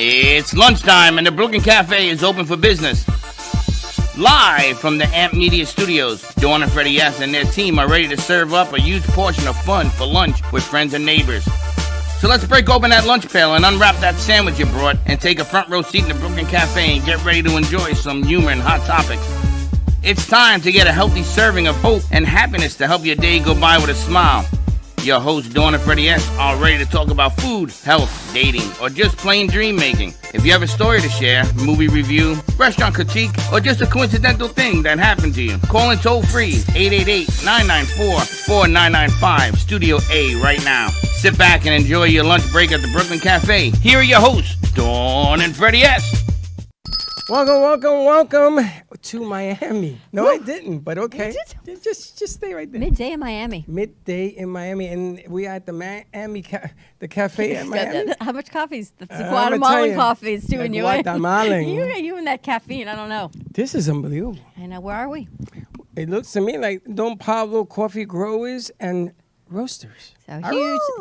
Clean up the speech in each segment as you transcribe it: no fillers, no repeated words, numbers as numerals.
It's lunchtime and the Brooklyn Cafe is open for business. Live from the Amp Media Studios, Dawn and Freddie S. and their team are ready to serve up a huge portion of fun for lunch with friends and neighbors. So let's break open that lunch pail and unwrap that sandwich you brought and take a front row seat in the Brooklyn Cafe and get ready to enjoy some humor and hot topics. It's time to get a healthy serving of hope and happiness to help your day go by with a smile. Your hosts, Dawn and Freddie S., are ready to talk about food, health, dating, or just plain dream making. If you have a story to share, movie review, restaurant critique, or just a coincidental thing that happened to you, call in toll free 888-994-4995, Studio A right now. Sit back and enjoy your lunch break at the Brooklyn Cafe. Here are your hosts, Dawn and Freddie S. Welcome to Miami. No, I didn't, but okay. Just stay right there. Midday in Miami. Midday in Miami, and we are at the Miami, the cafe at Miami. How much coffee? That's the Guatemalan coffee. It's doing you in. Guatemalan. you and that caffeine. I don't know. This is unbelievable. I know. Where are we? It looks to me like Don Pablo Coffee Growers and Roasters. So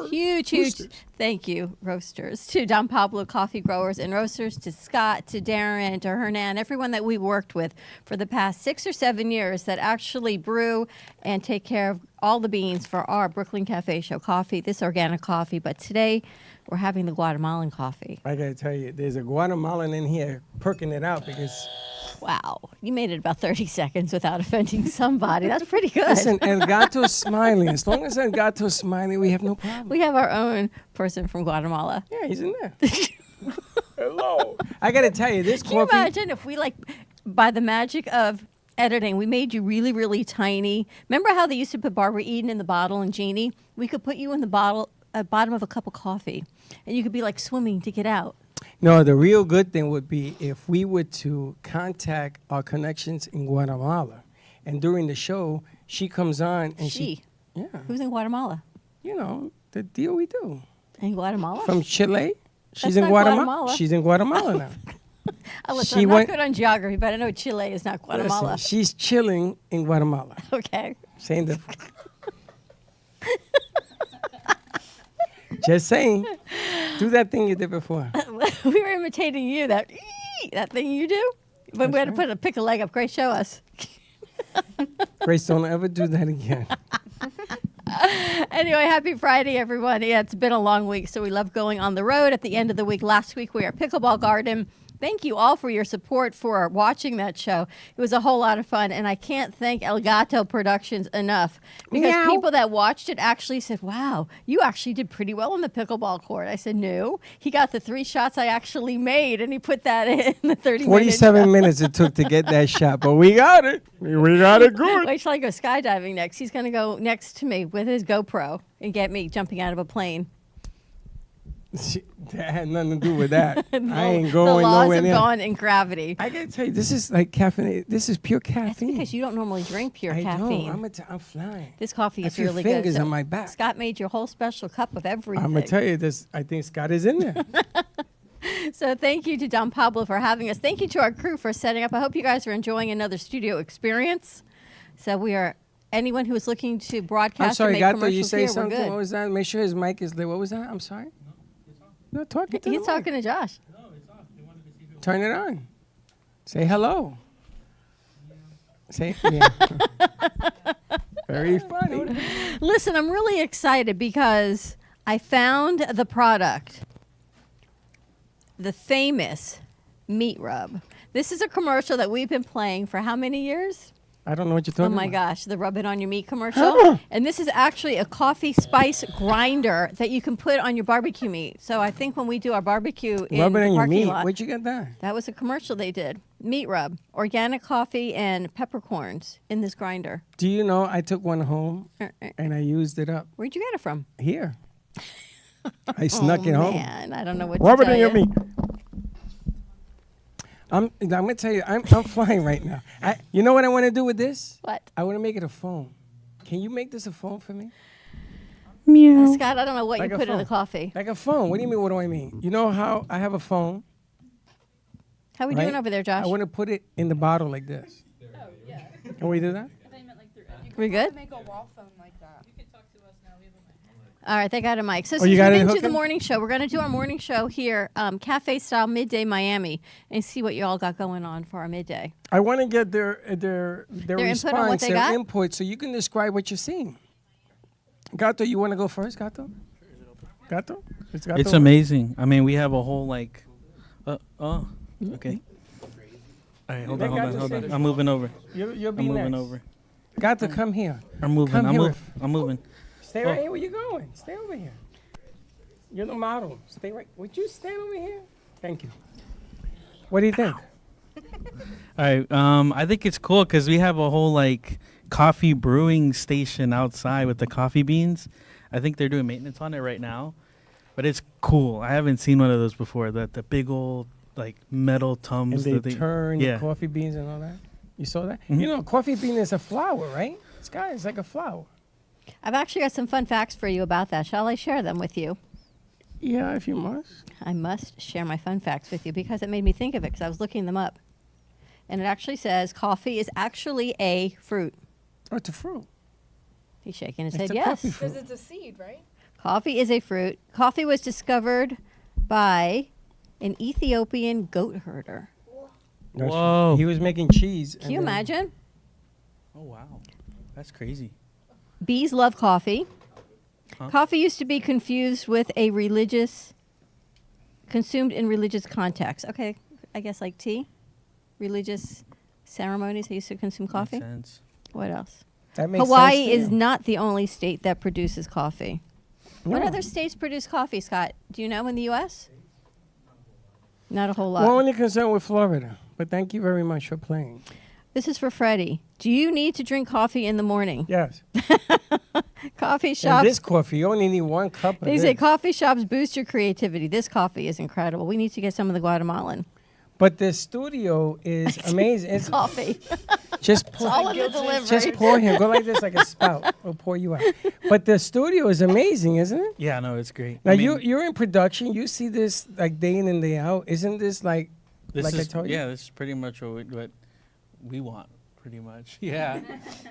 huge Roasters. Thank you, Roasters, to Don Pablo Coffee Growers and Roasters, to Scott, to Darren, to Hernan, everyone that we worked with for the past 6 or 7 years that actually brew and take care of all the beans for our Brooklyn Cafe Show coffee, this organic coffee. But today, we're having the Guatemalan coffee. I got to tell you, there's a Guatemalan in here perking it out because... Wow, you made it about 30 seconds without offending somebody. That's pretty good. Listen, El Gato's smiling. As long as El Gato's smiling, we have no problem. We have our own person from Guatemala. Yeah, he's in there. Hello. I got to tell you, this Can you coffee... imagine if we, by the magic of editing, we made you really, really tiny? Remember how they used to put Barbara Eden in the bottle and Jeannie? We could put you in the bottom of a cup of coffee, and you could be like swimming to get out. No, the real good thing would be if we were to contact our connections in Guatemala. And during the show, she comes on and she... Yeah. Who's in Guatemala? You know, the deal we do. In Guatemala? From Chile. She's That's in not Guatemala. She's in Guatemala now. Listen, I'm not good on geography, but I know Chile is not Guatemala. Listen, she's chilling in Guatemala. Okay. Same difference. Just saying. Do that thing you did before. We were imitating you, that thing you do. But we had to pick a leg up. Grace, show us. Grace, don't ever do that again. Anyway, happy Friday, everyone. Yeah, it's been a long week, so we love going on the road at the end of the week. Last week, we were at Pickleball Garden. Thank you all for your support for watching that show. It was a whole lot of fun, and I can't thank El Gato Productions enough because people that watched it actually said, wow, you actually did pretty well on the pickleball court. I said, no. He got the 3 shots I actually made, and he put that in the 30 minutes. 47 minutes it took to get that shot, but we got it. We got it good. Wait till I go skydiving next. He's going to go next to me with his GoPro and get me jumping out of a plane. That had nothing to do with that. I ain't going the laws nowhere have near. gone in gravity. I gotta tell you, this is like caffeine. This is pure caffeine. That's because you don't normally drink pure I caffeine. don't. I'm flying. This coffee is I feel really fingers good. on my back. Scott made your whole special cup of everything. I'm gonna tell you this. I think Scott is in there. So thank you to Don Pablo for having us. Thank you to our crew for setting up. I hope you guys are enjoying another studio experience. So we are. Anyone who is looking to broadcast I'm sorry, or make Gato, commercials you say here, something? we're good. What was that? Make sure his mic is lit. What was that? I'm sorry. No, talking to He's the talking mic. to Josh. No, it's off. They wanted to see if it Turn it on. Say hello. Say yeah. Very funny. Listen, I'm really excited because I found the product, the famous meat rub. This is a commercial that we've been playing for how many years? I don't know what you're talking Oh my about. gosh, the rub it on your meat commercial. And this is actually a coffee spice grinder that you can put on your barbecue meat. So I think when we do our barbecue in Rub it the on your parking meat. lot, Where'd you get that? that was a commercial they did. Meat rub, organic coffee and peppercorns in this grinder. Do you know I took one home and I used it up Where'd you get it from? here? I snuck it home. Man, I don't know what Rub to it tell on your you. meat. I'm gonna tell you, I'm flying right now. You know what I want to do with this? What? I want to make it a phone. Can you make this a phone for me? Scott, I don't know what Like you a put in the phone. coffee. Like a phone. What do you mean? What do I mean? You know how I have a phone? How we right? doing over there, Josh? I want to put it in the bottle like this. Oh, yeah. Can we do that? We good? Make a wall phone like that. You can talk to us now. We have a mic. All right, they got a mic. So you since got we've it been to hooking? the morning show, we're going to do our morning show here, cafe style, midday Miami, and see what you all got going on for our midday. I want to get their input on what response, they their got? input, so you can describe what you're seeing. Gato, you want to go first, Gato? Gato? It's amazing. I mean, we have a whole like, okay. All right, hold on. I'm moving over. You'll be I'm moving next. over. Gato, come here. I'm moving. Come here. I'm moving. Stay right here. Where you going? Stay over here. You're the model. Stay right. Would you stand over here? Thank you. What do you think? All right. I think it's cool because we have a whole like coffee brewing station outside with the coffee beans. I think they're doing maintenance on it right now, but it's cool. I haven't seen one of those before. The big old like metal tums. And that they turn the coffee beans and all that. You saw that? Mhm. You know, coffee bean is a flower, right? This guy is like a flower. I've actually got some fun facts for you about that. Shall I share them with you? Yeah, if you must. I must share my fun facts with you because it made me think of it because I was looking them up. And it actually says coffee is actually a fruit. Oh, it's a fruit. He's shaking his It's head a yes. coffee fruit. Because it's a seed, right? Coffee is a fruit. Coffee was discovered by an Ethiopian goat herder. That's Whoa. right. He was making cheese. Can you imagine? Oh wow, that's crazy. Bees love coffee. Huh? Coffee used to be confused with consumed in religious contexts. Okay, I guess like tea. Religious ceremonies, they used to consume coffee. Makes sense. What else? That makes Hawaii sense to is you. not the only state that produces coffee. What No. other states produce coffee, Scott? Do you know in the U.S.? Not a whole lot. We're only concerned with Florida, but thank you very much for playing. This is for Freddie. Do you need to drink coffee in the morning? Yes. Coffee And shops. this coffee, you only need one cup of They this. say coffee shops boost your creativity. This coffee is incredible. We need to get some of the Guatemalan But the studio is amazing. It's coffee. just pour, all in the delivery. just pour him. Go like this, like a spout. We'll pour you out. But the studio is amazing, isn't it? Yeah, no, it's great. Now I mean, you're in production. You see this like day in and day out. Isn't this like this like is, I told you? yeah, this is pretty much what we want. Pretty much. Yeah,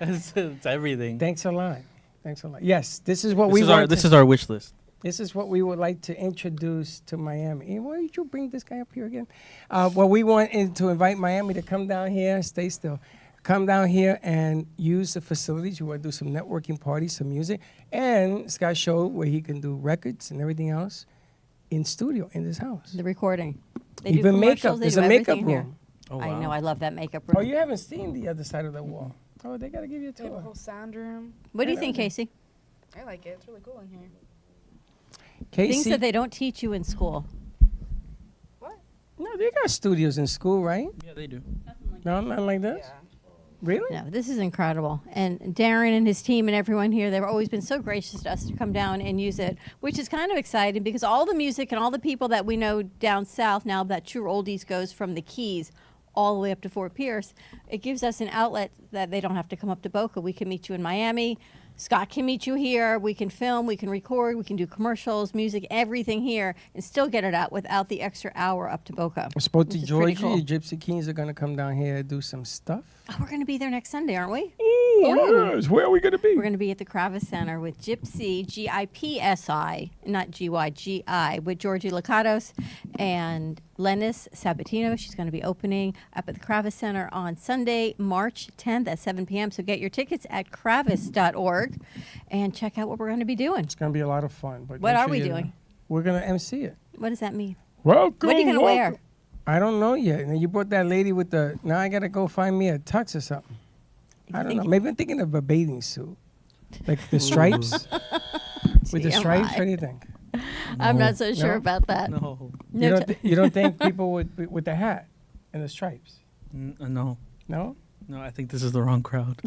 it's everything. Thanks a lot. Thanks a lot. Yes, this is what This we is want. our this is our wish list. This is what we would like to introduce to Miami. Hey, why did you bring this guy up here again? What we want is to invite Miami to come down here, stay still, come down here and use the facilities. We want to do some networking parties, some music. And Scott showed where he can do records and everything else in studio in this house. The recording. They do Even commercials. makeup. They There's do a makeup everything here. room. Oh, I wow. know. I love that makeup room. Oh, you haven't seen the other side of the wall. Oh, they got to give you a They have a tour. whole sound room. What do you think, Casey? I like it. It's really cool in here. Things Casey? that they don't teach you in school. What? No, they got studios in school, right? Yeah, they do. No, not like this? Yeah. Really? No, this is incredible. And Darren and his team and everyone here, they've always been so gracious to us to come down and use it, which is kind of exciting because all the music and all the people that we know down south now that True Oldies goes from the Keys all the way up to Fort Pierce, it gives us an outlet that they don't have to come up to Boca. We can meet you in Miami. Scott can meet you here. We can film, we can record, we can do commercials, music, everything here, and still get it out without the extra hour up to Boca. I spoke to Which is pretty Georgie. cool. Gypsy Kings are going to come down here and do some stuff. Oh, we're going to be there next Sunday, aren't we? Oh, yes. Where are we going to be? We're going to be at the Kravis Center with Gypsy, Gipsi, not Gygi, with Georgie Lakatos and Lenis Sabatino. She's going to be opening up at the Kravis Center on Sunday, March 10th at 7 p.m. So get your tickets at kravis.org and check out what we're going to be doing. It's going to be a lot of fun. But What make are sure we you know. doing? We're going to MC it. What does that mean? Welcome. What are you going to wear? I don't know yet. And you brought that lady with the. Now I got to go find me a tux or something. I don't know. Maybe I'm thinking of a bathing suit. Like the stripes. With the stripes? What do you think? I'm not so sure No? about that. No, No You don't, t- you don't think people with the hat and the stripes? no, No? no. I think this is the wrong crowd.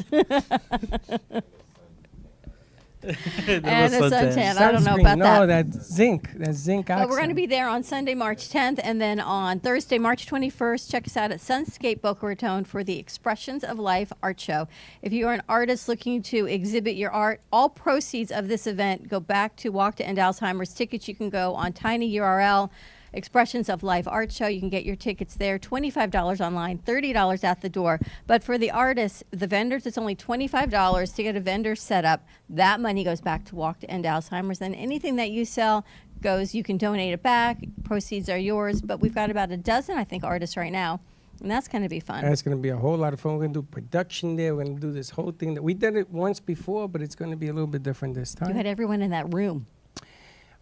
And a suntan. I don't know Sunscreen. about no, that. that's zinc. That's zinc oxide. But we're going to be there on Sunday, March 10th, and then on Thursday, March 21st, check us out at Sunscape Boca Raton for the Expressions of Life art show. If you are an artist looking to exhibit your art, all proceeds of this event go back to Walk to End Alzheimer's. Tickets you can go on tinyurl Expressions of Live Art Show. You can get your tickets there, $25 online, $30 at the door. But for the artists, the vendors, it's only $25 to get a vendor set up. That money goes back to Walk to End Alzheimer's, and anything that you sell goes, you can donate it back. Proceeds are yours. But we've got about a dozen, I think, artists right now. And that's going to be fun. That's going to be a whole lot of fun. We're going to do production there. We're going to do this whole thing. We did it once before, but it's going to be a little bit different this time. You had everyone in that room.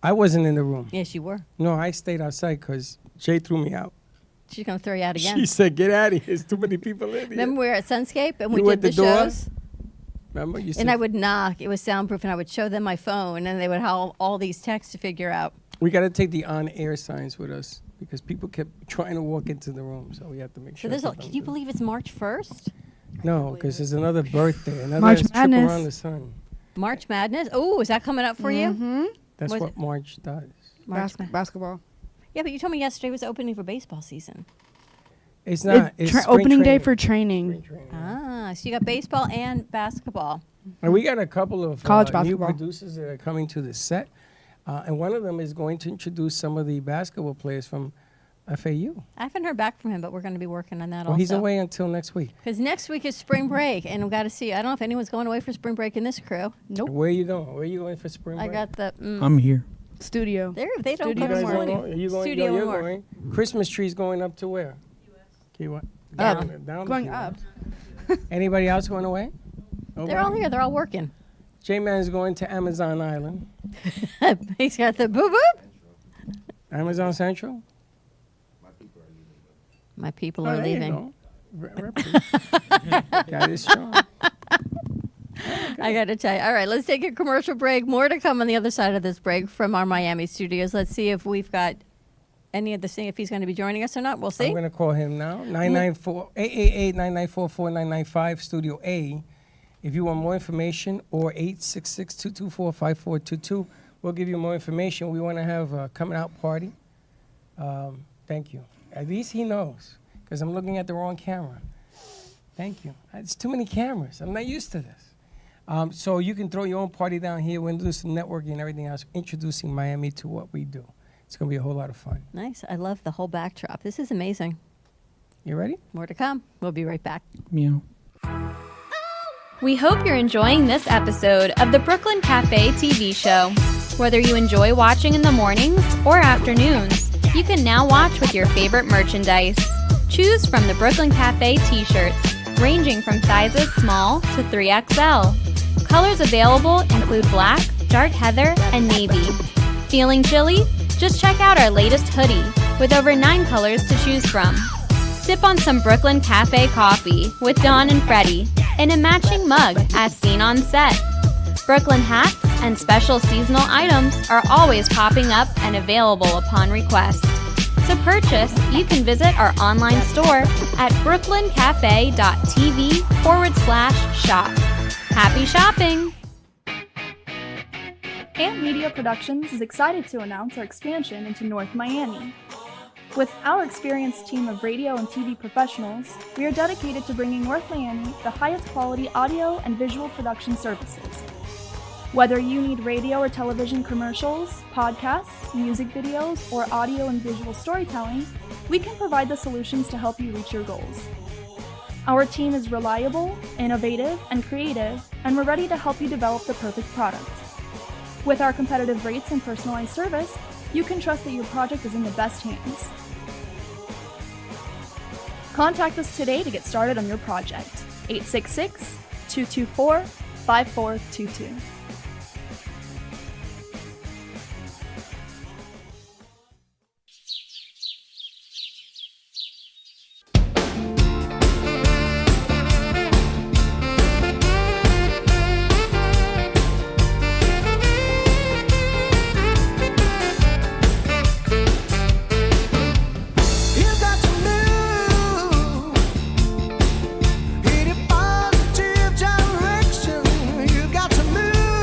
I wasn't in the room. Yes, you were. No, I stayed outside because Jay threw me out. She's going to throw you out again. She said, get out of here. There's too many people in here. Remember we were at Sunscape and You we were did at the the door? shows? Remember? You said, And I would knock. It was soundproof, and I would show them my phone, and they would have all these texts to figure out. we got to take the on-air signs with us because people kept trying to walk into the room, so we have to make So sure. there's people can don't you do believe it's March 1st? that. No, because there's another birthday, another March trip Madness. around the sun. March Madness? Oh, is that coming up for you? That's Was what it- March does. March Basketball. Yeah, but you told me yesterday was opening for baseball season. It's not. It's spring Opening day training. for training. Spring training. Ah, so you got baseball and basketball. And we got a couple of College new basketball. producers that are coming to the set. And one of them is going to introduce some of the basketball players from FAU. I haven't heard back from him, but we're going to be working on that Well, also. he's away until next week. Because next week is spring break, and we've got to see. I don't know if anyone's going away for spring break in this crew. Nope. Where are you going? Where are you going for spring I break? got the. I'm here. Studio. They don't Studio go You to guys work. don't go? Are you going? Studio you're and work. going. Christmas tree's going up to where? Key West. Up. Down to Going Key up. West. Anybody else going away? They're all here. They're all working. J-Man's going to Amazon Island. He's got the boop boop. Amazon Central? My people Oh, are there you leaving. go. Got it strong. I got to tell you. All right, let's take a commercial break. More to come on the other side of this break from our Miami studios. Let's see if we've got any of the thing, if he's going to be joining us or not. We'll see. I'm going to call him now. 888-994-4995, Studio A. If you want more information, or 866-224-5422. We'll give you more information. We want to have a coming out party. Thank you. At least he knows, because I'm looking at the wrong camera. Thank you. It's too many cameras. I'm not used to this. So you can throw your own party down here. We're going to do some networking and everything else, introducing Miami to what we do. It's going to be a whole lot of fun. Nice. I love the whole backdrop. This is amazing. You ready? More to come. We'll be right back. Meow. We hope you're enjoying this episode of the Brooklyn Cafe TV show. Whether you enjoy watching in the mornings or afternoons, you can now watch with your favorite merchandise. Choose from the Brooklyn Cafe t-shirts, ranging from sizes small to 3XL. Colors available include black, dark heather, and navy. Feeling chilly? Just check out our latest hoodie with over 9 colors to choose from. Sip on some Brooklyn Cafe coffee with Dawn and Freddie in a matching mug as seen on set. Brooklyn hats and special seasonal items are always popping up and available upon request. To purchase, you can visit our online store at brooklyncafe.tv/shop. Happy shopping! Amp Media Productions is excited to announce our expansion into North Miami. With our experienced team of radio and TV professionals, we are dedicated to bringing North Miami the highest quality audio and visual production services. Whether you need radio or television commercials, podcasts, music videos, or audio and visual storytelling, we can provide the solutions to help you reach your goals. Our team is reliable, innovative, and creative, and we're ready to help you develop the perfect product. With our competitive rates and personalized service, you can trust that your project is in the best hands. Contact us today to get started on your project. 866-224-5422. Positive direction. You got to move.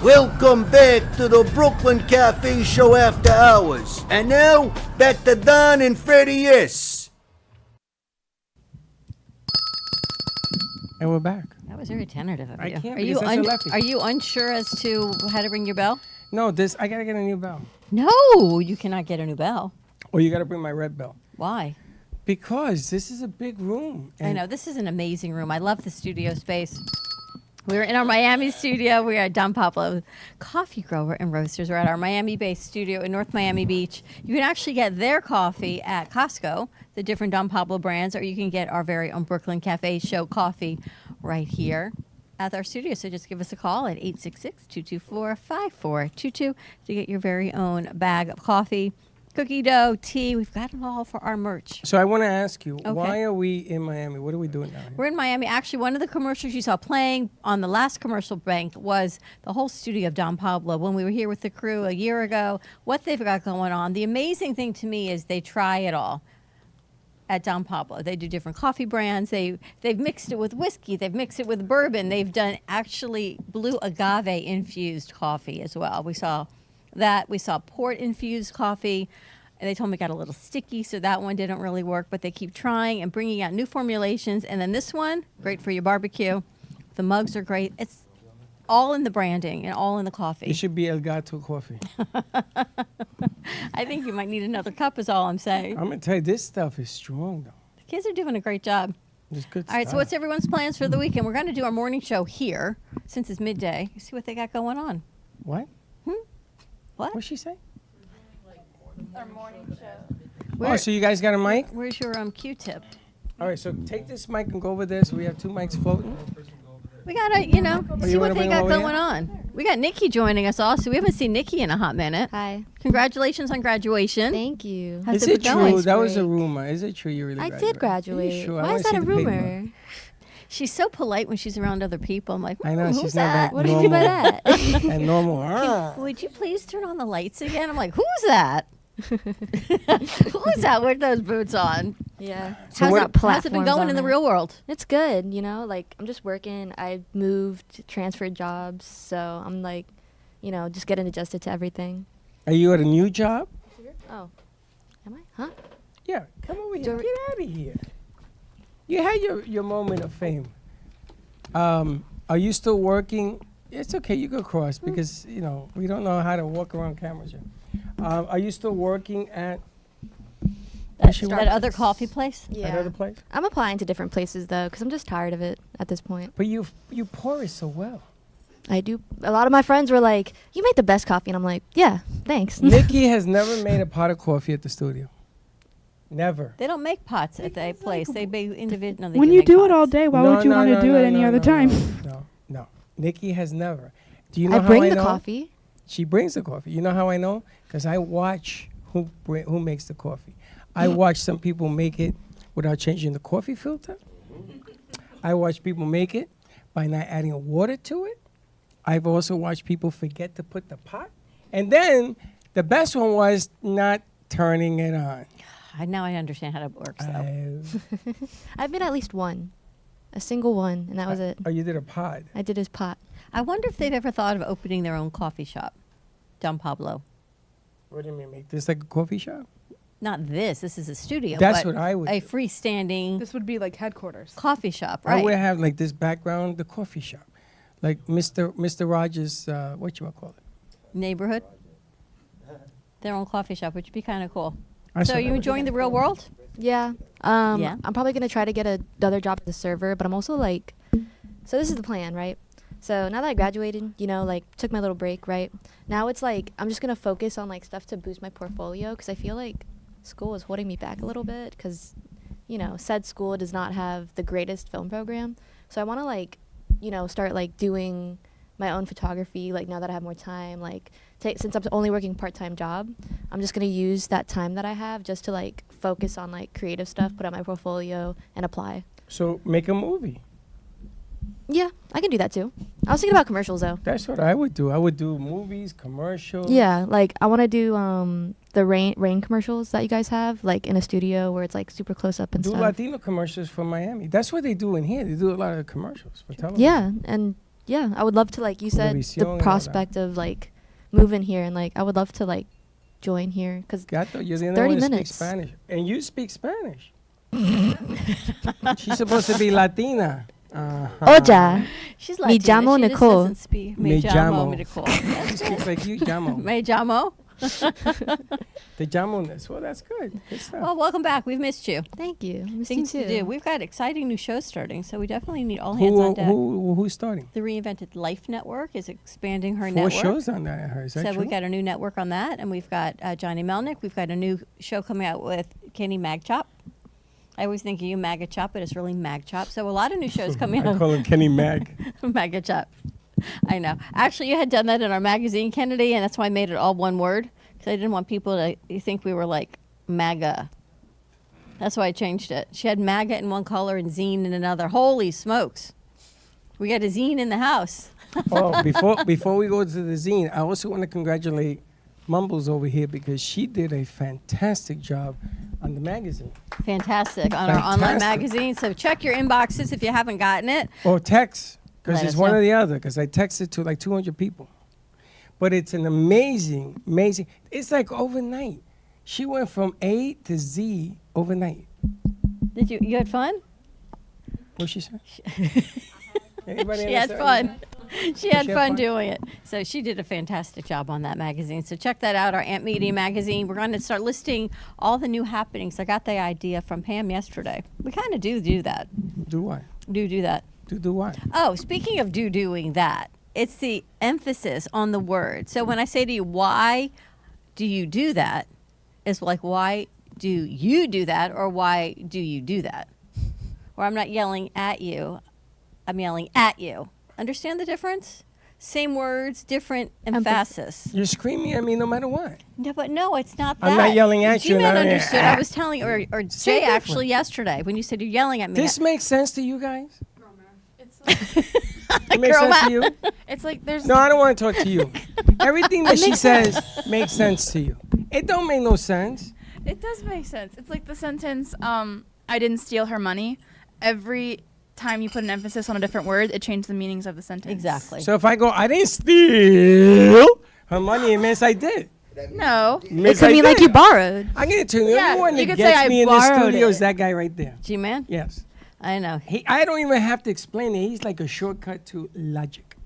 Welcome back to the Brooklyn Cafe Show After Hours. And now, back to Don and Freddie S. And we're back. That was very tentative of you. I can't Are you because that's a lefty. are you unsure as to how to ring your bell? No, I gotta get a new bell. No, you cannot get a new bell. Or you gotta bring my red bell. Why? Because this is a big room. I know, this is an amazing room. I love the studio space. We're in our Miami studio. We're at Don Pablo Coffee Grower and Roasters. We're at our Miami-based studio in North Miami Beach. You can actually get their coffee at Costco, the different Don Pablo brands, or you can get our very own Brooklyn Cafe Show coffee right here at our studio. So just give us a call at 866-224-5422 to get your very own bag of coffee, cookie dough, tea. We've got it all for our merch. So I want to ask you, Okay. why are we in Miami? What are we doing down here? We're in Miami. Actually, one of the commercials you saw playing on the last commercial bank was the whole studio of Don Pablo. When we were here with the crew a year ago, what they've got going on. The amazing thing to me is they try it all at Don Pablo. They do different coffee brands. They've mixed it with whiskey. They've mixed it with bourbon. They've done actually blue agave infused coffee as well. We saw that. We saw port infused coffee. And they told me it got a little sticky, so that one didn't really work. But they keep trying and bringing out new formulations. And then this one, great for your barbecue. The mugs are great. It's all in the branding and all in the coffee. It should be El Gato coffee. I think you might need another cup is all I'm saying. I'm going to tell you, this stuff is strong, though. The kids are doing a great job. It's good All right, so stuff. what's everyone's plans for the weekend? We're going to do our morning show here since it's midday. See what they got going on. What? What? What'd she say? Our morning show. Where- Oh, so you guys got a mic? Where's your Q-tip? All right, so take this mic and go over there so we have two mics floating. We got to, see you what wanna they bring got them over going here? on. We got Nikki joining us also. We haven't seen Nikki in a hot minute. Hi. Congratulations on graduation. Thank you. How's Is it been going? true? That was a Great. rumor. Is it true you really I graduated? did graduate. Are you sure? I Why wanna is that see a the paper. rumor? She's so polite when she's around other people. I'm like, I know, who's she's that? not What do you mean by that? And normal. Ah. Would you please turn on the lights again? I'm like, who's that? Who's that with those boots on? Yeah. So how's, what- it, how's it been Platforms going on in the it. real world? It's good, like I'm just working. I moved, transferred jobs, so I'm like, just getting adjusted to everything. Are you at a new job? Oh. Am I? Huh? Yeah, come over here. Do Get out of here. You had your moment of fame. Are you still working? It's okay, you go cross because, we don't know how to walk around cameras yet. Are you still working at That other coffee place? Yeah. another place? I'm applying to different places though, because I'm just tired of it at this point. But you pour it so well. I do. A lot of my friends were like, "You make the best coffee," and I'm like, "Yeah, thanks." Nikki has never made a pot of coffee at the studio. Never. They don't make pots at that place. They make individual. No, they When do you make do it pots. all day, why No, would you no, want to no, do no, it any no, other no, time? No. Nikki has never. Do you know I how bring I the know? coffee. She brings the coffee. You know how I know? Because I watch who makes the coffee. I watch some people make it without changing the coffee filter. I watch people make it by not adding water to it. I've also watched people forget to put the pot. And then the best one was not turning it on. Now I understand how it works, though. I've made at least one, a single one, and that was it. Oh, you did a pod. I did his pot. I wonder if they've ever thought of opening their own coffee shop, Don Pablo. What do you mean, make this like a coffee shop? Not this. This is a studio. That's but what I would A do. freestanding This would be like headquarters. coffee shop, I right? would have like this background, the coffee shop. Like Mr. Rogers, what you want to call it? Neighborhood. Their own coffee shop, which would be kind of cool. I So saw are you that. enjoying the real world? Yeah. Yeah. I'm probably gonna try to get another job as a server, but I'm also like, so this is the plan, right? So now that I graduated, took my little break, right? Now it's like I'm just gonna focus on like stuff to boost my portfolio because I feel like school is holding me back a little bit because, said school does not have the greatest film program. So I want to start like doing my own photography. Like now that I have more time, since I'm only working part-time job, I'm just gonna use that time that I have just to like focus on like creative stuff, put out my portfolio, and apply. So make a movie. Yeah, I can do that too. I was thinking about commercials though. That's what I would do. I would do movies, commercials. Yeah, like I want to do the rain commercials that you guys have, like in a studio where it's like super close up and Do stuff. Latino commercials for Miami. That's what they do in here. They do a lot of commercials for television. Yeah, and yeah, I would love to, like you said, Televisión and all the that. prospect of like moving here, and like I would love to like join here because Gato, you're the only 30 one that minutes. speaks Spanish. And you speak Spanish. She's supposed to be Latina. Oja. She's Me Latina. llamo She just Nicole. doesn't speak. Me llamo. Nicole. She speaks like you, Jamo. Me llamo. The Jamo-ness. Well, that's good. Good stuff. Well, welcome back. We've missed you. Thank you. Missed you Things to too. do. We've got exciting new shows starting, so we definitely need all hands on deck. Who's starting? The Reinvented Life Network is expanding her 4 network. shows on that, I heard. Is that So true? we got a new network on that, and we've got Johnny Melnick. We've got a new show coming out with Kenny Magchop. I always think of you Maga Chop, but it's really Mag Chop. So a lot of new shows coming I out. call him Kenny Mag. Maga Chop. I know. Actually, you had done that in our magazine, Kennedy, and that's why I made it all one word, because I didn't want people to think we were like MAGA. That's why I changed it. She had MAGA in one color and zine in another. Holy smokes. We got a zine in the house. Oh, before we go to the zine, I also want to congratulate Mumbles over here because she did a fantastic job on the magazine. Fantastic. On our online magazine. So check your inboxes if you haven't gotten it. Or text, because Let it's us one know. or the other, because I texted to like 200 people. But it's an amazing, it's like overnight. She went from A to Z overnight. Did you had fun? What she said? Anybody She had understand? fun. She had fun doing it. So she did a fantastic job on that magazine. So check that out, our Amp Media magazine. We're going to start listing all the new happenings. I got the idea from Pam yesterday. We kind of do that. Do what? Do that. Do what? Oh, speaking of doing that, it's the emphasis on the word. So when I say to you, why do you do that? It's like, why do you do that? Or why do you do that? Or I'm not yelling at you. I'm yelling at you. Understand the difference? Same words, different emphasis. You're screaming at me no matter what. No, but no, it's not that. I'm not yelling at you. G-Man and I- understood. I was telling, or Jay Same actually difference. yesterday when you said you're yelling at me. This makes sense to you guys? It's It makes Girl sense math. to you? it's like there's No, I don't want to talk to you. Everything that she says makes sense to you. It don't make no sense. it does make sense. It's like the sentence I didn't steal her money. Every time you put an emphasis on a different word, it changed the meanings of the sentence. Exactly. So if I go, I didn't steal her money, it means I did. No. It Means could I mean like did. you borrowed. I'm going to tell you, Yeah, everyone you that could say gets I me in this borrowed studio it. is that guy right there. G-Man? Yes. I know. I don't even have to explain it. He's like a shortcut to logic.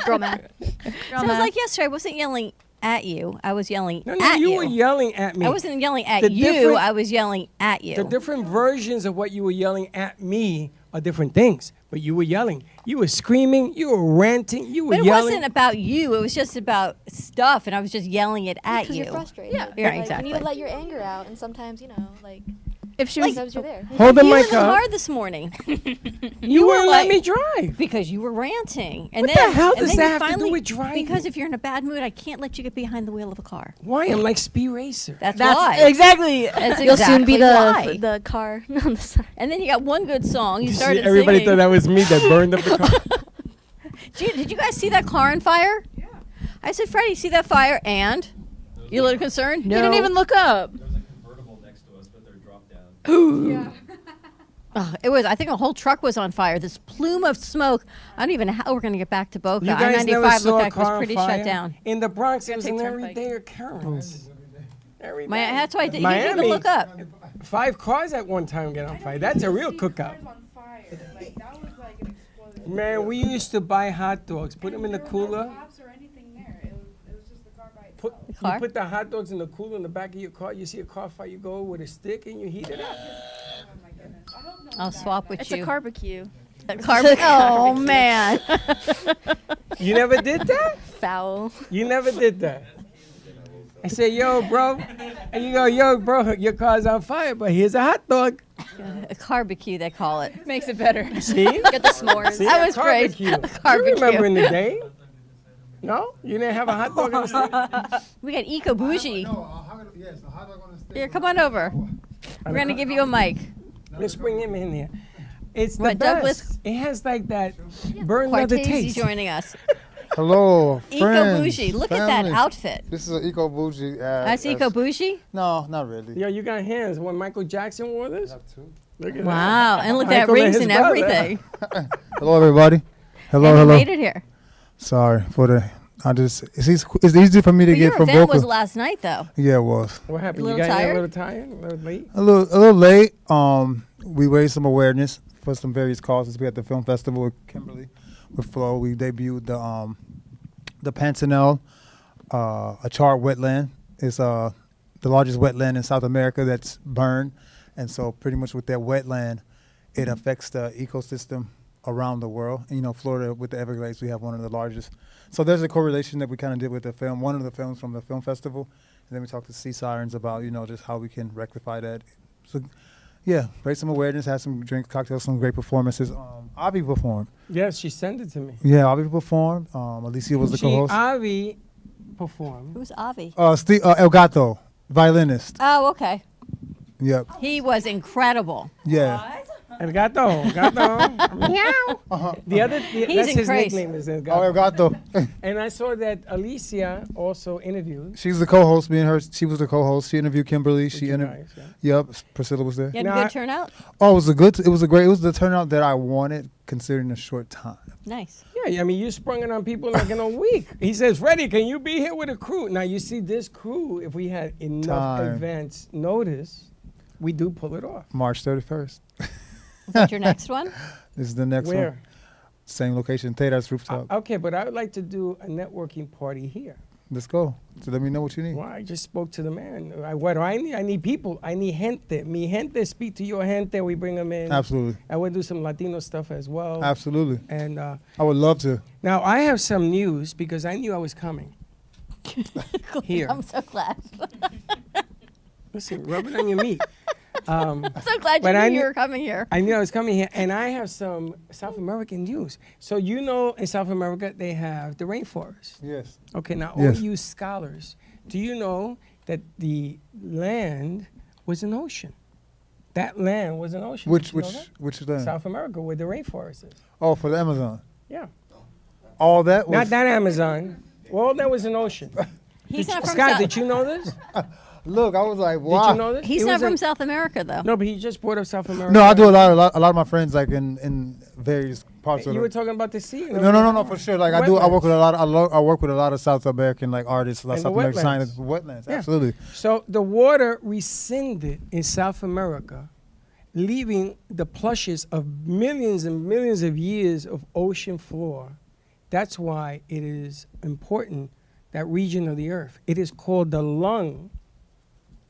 Girl math. So I was like yesterday, I wasn't yelling at you. I was yelling No, at you you. were yelling at me. I wasn't yelling at The you. different- I was yelling at you. The different versions of what you were yelling at me are different things. But you were yelling. You were screaming. You were ranting. You were but it yelling. wasn't about you. It was just about stuff, and I was just yelling it at Because you. you're frustrated. Yeah. Yeah, Like, exactly. You need to let your anger out, and sometimes, you know, like, If she was sometimes you're there. Hold the You mic in the up. car this morning You wouldn't were let like- me drive. because you were ranting. And What then, the hell and does then that you have to do finally- with driving? Because if you're in a bad mood, I can't let you get behind the wheel of a car. Why? I'm like Speed Racer. That's why. exactly. That's You'll soon be exactly the why. car on the side. And then you got one good song. You You see, started everybody singing. thought that was me that burned up the car. Did you guys see that car on fire? Yeah. I said, Freddie, see that fire? And? You a little concerned? No. You didn't even look up. There was a convertible next to us, but they're dropped down. It was. I think a whole truck was on fire. This plume of smoke. I don't even know how we're going to get back to Boca. You guys never I-95 saw looked a like it was car on pretty fire? shut down. In the Bronx, it was take an turnpike. everyday occurrence. Every day. That's why I did, you didn't Miami, even look up. 5 cars at one time get on fire. That's a real cookout. Man, we used to buy hot dogs, put them in the cooler. The You car? put the hot dogs in the cooler in the back of your car. You see a car fire, you go with a stick and you heat it up. I'll swap with It's you. a barbecue. Oh, man. You never did that? Foul. You never did that. I say, yo, bro. And you go, yo, bro, your car's on fire, but here's a hot dog. A barbecue, they call it. Makes it better. See? Get the s'mores. See, That a was great. barbecue. A barbecue. You remember in the day? No? You didn't have a hot dog on the stick? We got Eco Bougie. Here, come on over. We're going to give you a mic. Let's bring him in here. It's the What, best. Douglas? It has like that burn leather Cortese taste. joining us. Hello, Eco friends, Bougie. Look at that family. outfit. This is an Eco Bougie. That's Eco Bougie? No, not really. Yo, you got hands. When Michael Jackson wore this? Look at Wow, and look, that Michael and rings his and brother. everything. Hello, everybody. Hello, And you hello. made it here. Sorry for the. It's easy for me to But get your from event Boca. was last night, though. Yeah, it was What happened? A You little got here tired? a little tired? A little late? a little late. We raised some awareness for some various causes. We had the film festival with Kimberly, with Flo. We debuted the Pantanal, a charred wetland. It's the largest wetland in South America that's burned, and so pretty much with that wetland, it affects the ecosystem around the world. And, you know, Florida with the Everglades, we have one of the largest. So there's a correlation that we kind of did with the film, one of the films from the film festival, and then we talked to Sea Sirens about, you know, just how we can rectify that. So, yeah, raise some awareness, have some drinks, cocktails, some great performances. Avi performed. Yes, she sent it to me. Yeah, Avi performed. Alicia was the co-host. Avi performed. Who's Avi? El Gato, violinist. Oh, okay. Yep. He was incredible. Yeah. El Gato. Meow. He's That's in his craze. nickname is El Oh, El Gato. Gato. And I saw that Alicia also interviewed. She's the co-host. Me and her, she was the co-host. She interviewed Kimberly. She you interviewed. guys, yeah. Yep. Priscilla was there. You had Now, a I- good turnout? Oh, it was the turnout that I wanted considering the short time. Nice. Yeah, I mean, you sprung it on people like in a week. He says, Freddie, can you be here with a crew? Now, you see, this crew, if we had enough Time. advance notice, we do pull it off. March 31st. Is that your next one? This is the next Where? one. Same location, Taylor's rooftop. Okay, but I would like to do a networking party here. Let's go. So let me know what you need. Well, I just spoke to the man. What do I need? I need people. I need gente. Mi gente speak to your gente. We bring them in. Absolutely. I would do some Latino stuff as well. Absolutely. And I would love to. now I have some news because I knew I was coming. Here. I'm so glad. Listen, rub it on your meat. I'm so glad you But knew I you knew- were coming here. I knew I was coming here, and I have some South American news. So you know, in South America they have the rainforest. Yes. Okay, now Yes. all you scholars, do you know that the land was an ocean? That land was an ocean. Did you know that? Which land? South America, where the rainforest is. Oh, for the Amazon. Yeah. All that was. Not that Amazon. All that was an ocean. He's not from Scott, South. did you know this? Look, I was like, wow. Did you know this? He's It not was from a- South America, though. No, but he just brought up South America. No, I do a lot of my friends like in various parts of You the. were talking about the sea. and No, for sure. Like I work with Wetlands. I work with a lot of South American like artists, And South the American wetlands. scientists, wetlands. Yeah. Absolutely. So the water rescinded in South America, leaving the plushes of millions and millions of years of ocean floor. That's why it is important, that region of the earth. It is called the lung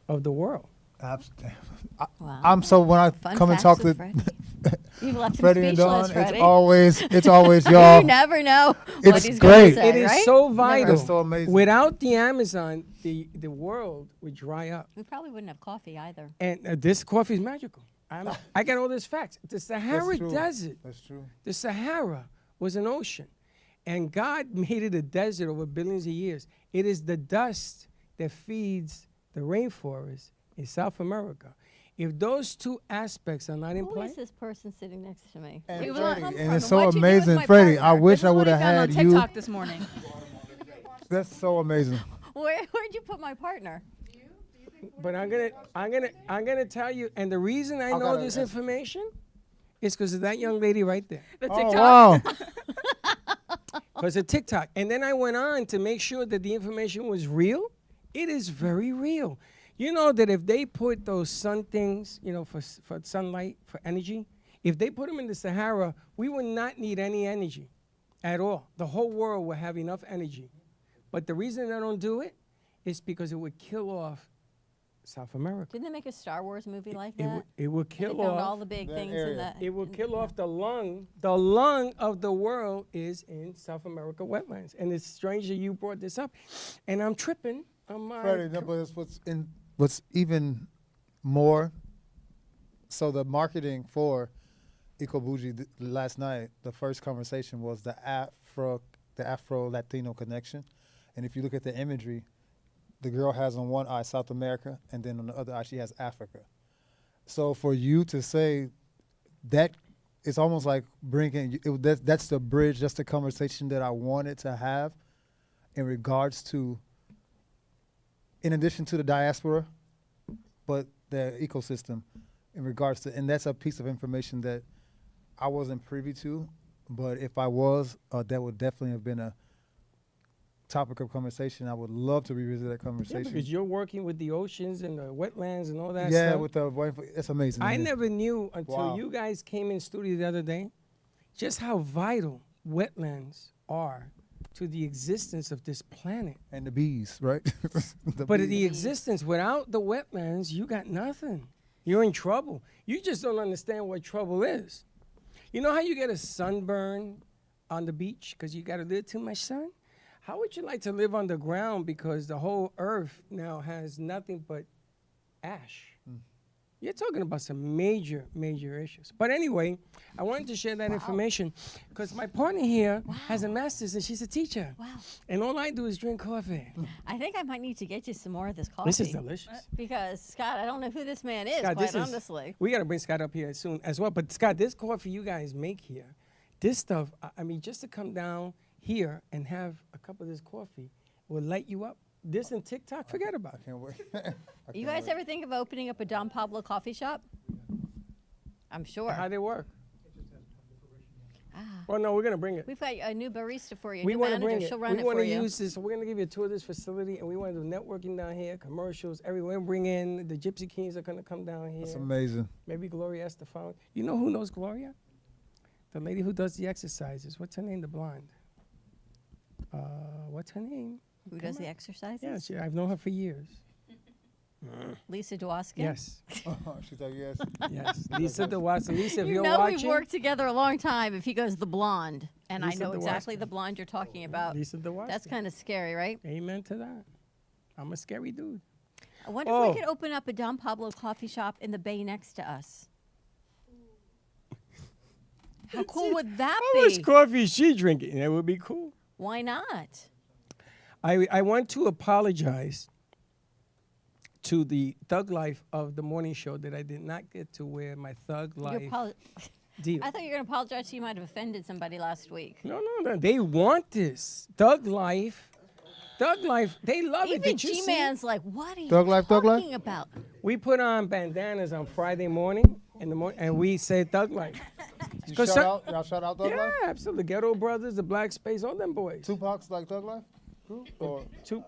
of the world. Wow. I'm so when I Fun come and facts talk with to Freddie. You've left him Freddie and speechless, Dawn, Freddie. it's always y'all. You never know what It's he's great. going to say, It is right? so vital. It's so amazing. Without the Amazon, the world would dry up. We probably wouldn't have coffee either. And this coffee is magical. I got all these facts. The Sahara true. Desert, That's true. the Sahara was an ocean. And God made it a desert over billions of years. It is the dust that feeds the rainforest in South America. If those two aspects are not in Who play, is this person sitting next to me? And Where did Freddie, it come and from? it's so What'd you do with amazing, my Freddie. I partner? wish This I is what would I have found on had you. TikTok this morning. That's so amazing. Where'd you put my partner? but I'm gonna tell you. And the reason I know gotta this ask- information is because of that young lady right there. The Oh TikTok. wow. Because of TikTok. And then I went on to make sure that the information was real. It is very real. You know that if they put those sun things, for sunlight, for energy, if they put them in the Sahara, we would not need any energy at all. The whole world will have enough energy. But the reason they don't do it is because it would kill off South America. Didn't they make a Star Wars movie like It that? would, it would They kill found off. all the big things in area. that. It will kill off the lung. The lung of the world is in South America wetlands. And it's strange that you brought this up. And I'm tripping on my... Freddie, no, but it's what's even more. So the marketing for Eco Bougie last night, the first conversation was the Afro Latino connection. And if you look at the imagery, the girl has on one eye South America, and then on the other eye she has Africa. So for you to say that, it's almost like bringing that's the bridge. That's the conversation that I wanted to have in regards to, in addition to the diaspora, but the ecosystem in regards to, and that's a piece of information that I wasn't privy to, but if I was, that would definitely have been a topic of conversation. I would love to revisit that Yeah, conversation. because you're working with the oceans and the wetlands and all that Yeah, stuff. with the that's amazing. I yeah. never knew until Wow. you guys came in studio the other day just how vital wetlands are to the existence of this planet. And the bees, right? But the existence, without the wetlands, you got nothing. You're in trouble. You just don't understand what trouble is. You know how you get a sunburn on the beach because you got a little too much sun? How would you like to live underground because the whole earth now has nothing but ash? You're talking about some major, major issues. But anyway, I wanted to share that information because my partner here has a master's and she's a teacher. Wow. And all I do is drink coffee. I think I might need to get you some more of this coffee. This is delicious. Because, Scott, I don't know who this man is, Scott, quite honestly. we got to bring Scott up here soon as well. But Scott, this coffee you guys make here, this stuff, I mean, just to come down here and have a cup of this coffee will light you up. This and TikTok, forget about it. Can't wait. You guys ever think of opening up a Don Pablo coffee shop? I'm sure. How'd it work? Ah. Well, no, we're going to bring it. We've got a new barista for you, a We new want to manager. bring it. She'll run We it want for to you. use this. We're going to give you a tour of this facility, and we want to do networking down here, commercials, everywhere. Bring in the Gypsy Kings are going to come down here. That's amazing. Maybe Gloria Estefan. You know who knows Gloria? The lady who does the exercises. What's her name? The blonde. What's her name? Who does the exercises? Yeah, I've known her for years. Lisa Dwoskin? Yes. She's like, yes. Yes. Lisa DeWatson. Lisa, if You you're know watching. we've worked together a long time if he goes the blonde. And Lisa I know exactly DeWatson. the blonde you're talking about. Lisa DeWatson. That's kind of scary, right? Amen to that. I'm a scary dude. I wonder if we could open up a Don Pablo coffee shop in the bay next to us. How cool would that How much be? coffee is she drinking? That would be cool. Why not? I want to apologize to the Thug Life of the morning show that I did not get to wear my Thug Life deal. I thought you were going to apologize. You might have offended somebody last week. No. They want this. Thug Life, they love it. Even Did you see? G-Man's like, what are you Thug Life, Thug Life? talking about? We put on bandanas on Friday morning, and we say Thug Life. Y'all shout out Thug Yeah, Life? absolutely. Ghetto Brothers, the Black Space, all them boys. Tupac's like Thug Life? Or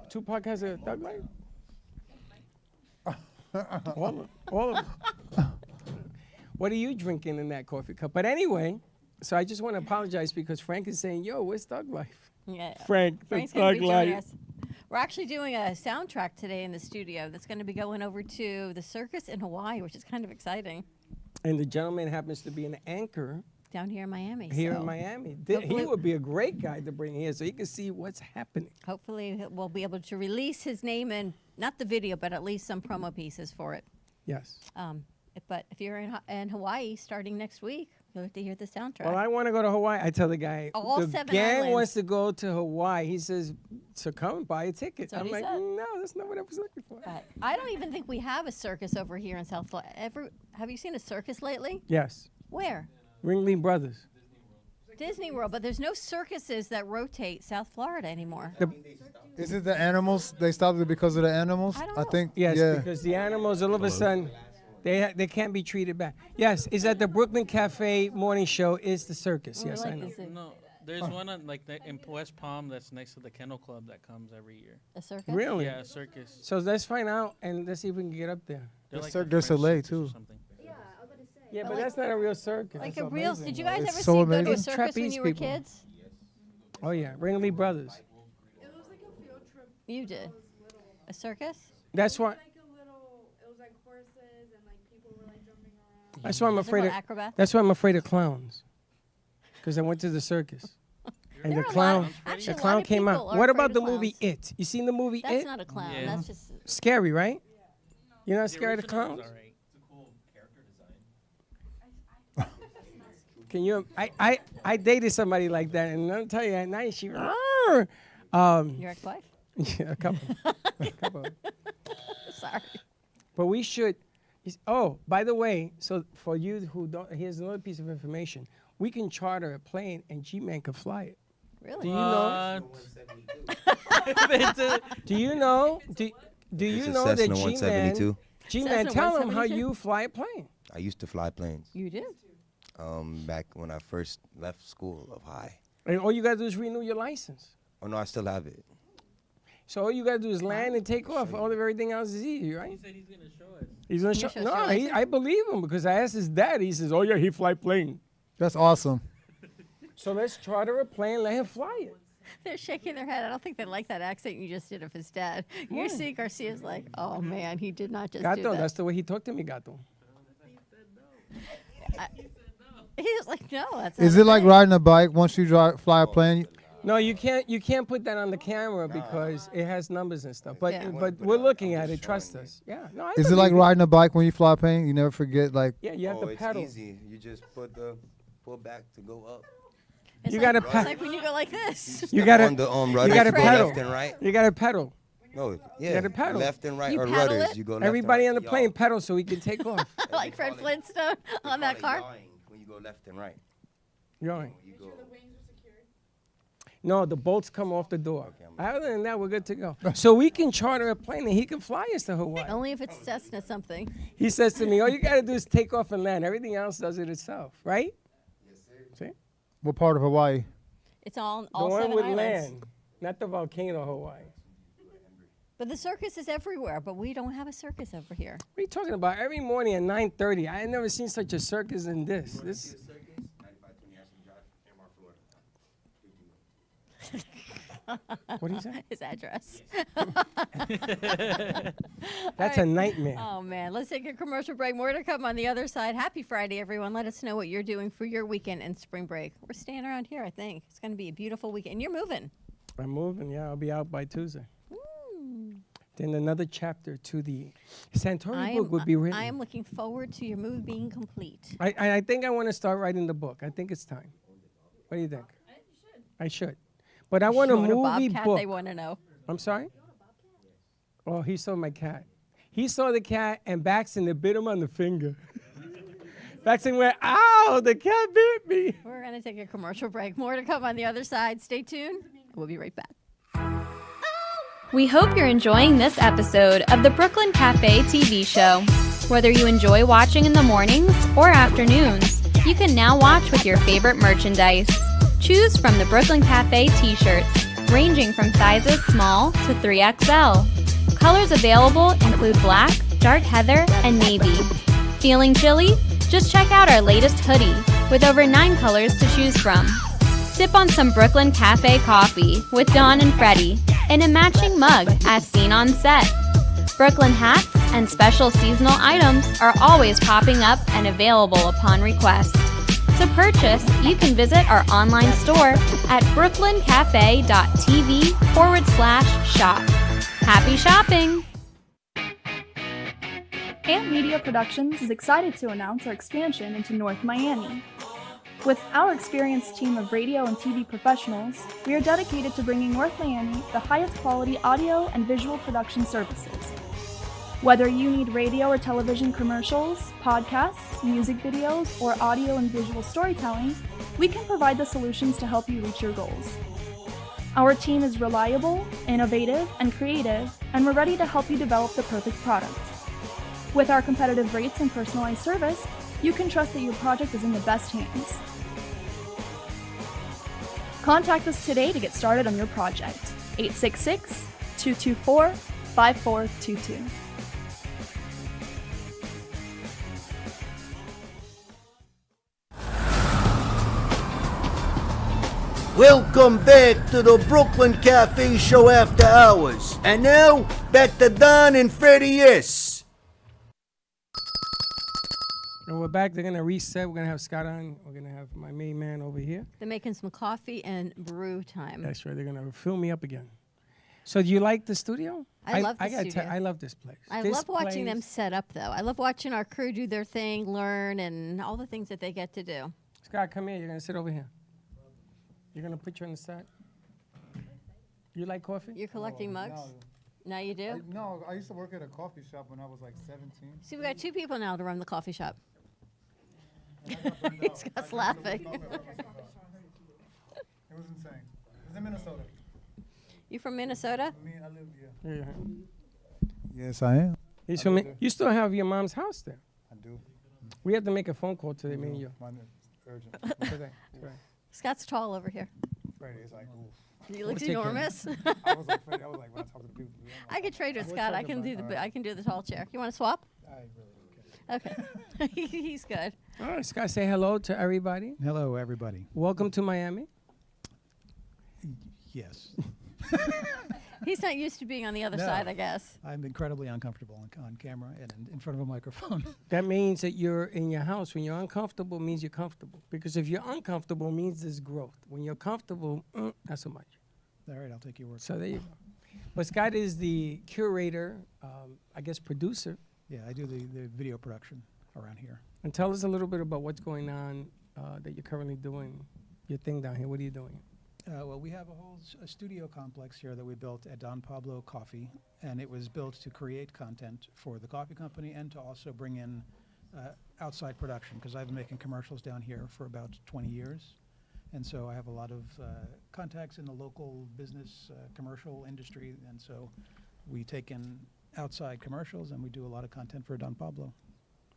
Tupac has a Thug Life? all of them. What are you drinking in that coffee cup? But anyway, so I just want to apologize because Frank is saying, yo, where's Thug Life? Yeah. Frank, Frank's the going to Thug be joining Life. us. We're actually doing a soundtrack today in the studio that's going to be going over to the circus in Hawaii, which is kind of exciting. And the gentleman happens to be an anchor Down here in Miami. here so in Miami. He hopefully- would be a great guy to bring here so he can see what's happening. Hopefully we'll be able to release his name in, not the video, but at least some promo pieces for it. Yes. But if you're in Hawaii starting next week, you'll have to hear the soundtrack. Well, I want to go to Hawaii. I tell the guy, All the 7 gang islands. wants to go to Hawaii. He says, so come buy a ticket. That's what I'm he like, said. no, that's not what I was looking for. But I don't even think we have a circus over here in South Florida. Have you seen a circus lately? Yes. Where? Ringling Brothers. Disney World, but there's no circuses that rotate South Florida anymore. Is it the animals? They stopped it because of the animals? I don't know. think, Yes, yeah. because the animals all of a sudden they can't be treated bad. Yes, is at the Brooklyn Cafe morning show is the circus. We Yes, like I know. to see- No, there's one on in West Palm that's next to the Kennel Club that comes every year. A circus? Really? Yeah, a circus. So let's find out and let's see if we can get up there. They're The like Cirque the du French Soleil, circus or too. something. Yeah, but like- that's not a real circus. Like That's a real. amazing. Did you guys It's ever so see go to a amazing. circus when Trapeze you were people. kids? Oh yeah, Ringling Brothers. It was like a field trip. You did. A circus? That's why. It was like horses and like people were like jumping around. That's why I'm Is it afraid called of. acrobats? That's why I'm afraid of clowns. Because I went to the circus. And There the are a clown, lot- actually, the a lot clown of came people out. are What afraid about of the movie clowns. It? You seen the movie That's It? not a clown. Yeah. That's just. Scary, right? You're not scared of original was clowns? alright. It's a cool character design. Can you? I dated somebody like that, and I'll tell you at night she. Your ex-wife? Yeah, a couple. Sorry. But we should. Oh, by the way, so for you who don't, here's another piece of information. We can charter a plane, and G-Man can fly it. Really? Do you know? What? Do you know? Do you It's a know that Cessna G-Man? 172. G-Man, Cessna tell him how 172? you fly a plane. I used to fly planes. You did? Back when I first left school of high. And all you got to do is renew your license. Oh, no, I still have it. So all you got to do is land and take off. All of everything else is easy, right? He said he's going to show us. He's going to show. No, I believe him because I asked his dad. He says, oh, yeah, he fly plane. That's awesome. So let's charter a plane, let him fly it. They're shaking their head. I don't think they like that accent you just did of his dad. You see Garcia's like, oh, man, he did not just do Gato, that. that's the way he talked to me, Gato. He was like, no, that's Is not it like thing. riding a bike once you fly a plane? No, you can't put that on the camera because it has numbers and stuff. But Yeah. but we're looking at it. Trust us. Yeah. No, I Is it like believe riding a bike when you fly a plane? You never forget, like. Yeah, you have to it's pedal. easy. You just pull back to go up. It's You like, gotta it's pe- like when you go like this. You gotta on the rudder, you gotta go pedal. left and right. You gotta pedal. No, yeah, gotta pedal. left and right You or pedal rudders. it? You go left Everybody on and the right. plane pedal so we can take off. Like Fred Flintstone on that car. When you go left and right. Going. You go. No, the bolts come off the door. Other than that, we're good to go. So we can charter a plane and he can fly us to Hawaii. Only if it's Cessna something. He says to me, all you gotta do is take off and land. Everything else does it itself, right? Yes, sir. See? What part of Hawaii? It's all The all one seven with islands. land, not the volcano Hawaii. But the circus is everywhere, but we don't have a circus over here. What are you talking about? Every morning at 9:30, I had never seen such a circus in this. What do you say? His address. That's a nightmare. Oh, man. Let's take a commercial break. More to come on the other side. Happy Friday, everyone. Let us know what you're doing for your weekend and spring break. We're staying around here, I think. It's going to be a beautiful weekend. You're moving. I'm moving, yeah. I'll be out by Tuesday. Then another chapter to the Santori book would be written. I am looking forward to your move being complete. I think I want to start writing the book. I think it's time. What do you think? I should. But I want a You want movie bobcat, book. they want to know. I'm sorry? Oh, he saw my cat. He saw the cat and Baxton bit him on the finger. Baxton went, ow, the cat bit me. We're going to take a commercial break. More to come on the other side. Stay tuned. We'll be right back. We hope you're enjoying this episode of the Brooklyn Cafe TV show. Whether you enjoy watching in the mornings or afternoons, you can now watch with your favorite merchandise. Choose from the Brooklyn Cafe t-shirts, ranging from sizes small to 3XL. Colors available include black, dark heather, and navy. Feeling chilly? Just check out our latest hoodie with over 9 colors to choose from. Sip on some Brooklyn Cafe coffee with Dawn and Freddie in a matching mug as seen on set. Brooklyn hats and special seasonal items are always popping up and available upon request. To purchase, you can visit our online store at brooklyncafe.tv/shop. Happy shopping! Amp Media Productions is excited to announce our expansion into North Miami. With our experienced team of radio and TV professionals, we are dedicated to bringing North Miami the highest quality audio and visual production services. Whether you need radio or television commercials, podcasts, music videos, or audio and visual storytelling, we can provide the solutions to help you reach your goals. Our team is reliable, innovative, and creative, and we're ready to help you develop the perfect product. With our competitive rates and personalized service, you can trust that your project is in the best hands. Contact us today to get started on your project. 866-224-5422. Welcome back to the Brooklyn Cafe Show After Hours. And now, back to Don and Freddie S. And we're back. They're going to reset. We're going to have Scott on. We're going to have my main man over here. They're making some coffee and brew time. That's right. They're going to fill me up again. So do you like the studio? I love the gotta studio. I love this place. I This love watching them place- set up, though. I love watching our crew do their thing, learn, and all the things that they get to do. Scott, come here. You're going to sit over here. You're going to put you on the side. You like coffee? You're collecting mugs? Now you do? No, I used to work at a coffee shop when I was like 17. See, we got 2 people now to run the coffee shop. Scott's laughing. It was insane. It was in Minnesota. You from Minnesota? I live here. Yeah. Yes, I am. You still have your mom's house there. I do. We have to make a phone call today, me and you. Mine is urgent. Today. Scott's tall over here. Freddie is like, ooh. He looks take care. enormous. I was like, Freddie, when I talk to people. I could trade with We'll Scott. talk I can about do it. the All right. I can do the tall chair. You want to swap? I really don't care. Okay. He's good. All right, Scott, say hello to everybody. Hello, everybody. Welcome to Miami. Yes. He's not used to being on the other No. side, I guess. I'm incredibly uncomfortable on camera and in front of a microphone. That means that you're in your house. When you're uncomfortable, means you're comfortable. Because if you're uncomfortable, means there's growth. When you're comfortable, not so much. All right, I'll take your word. So there you go. But Scott is the curator, I guess producer. Yeah, I do the video production around here. And tell us a little bit about what's going on that you're currently doing, your thing down here. What are you doing? Well, we have a whole studio complex here that we built at Don Pablo Coffee, and it was built to create content for the coffee company and to also bring in outside production, because I've been making commercials down here for about 20 years. And so I have a lot of contacts in the local business commercial industry, and so we take in outside commercials and we do a lot of content for Don Pablo.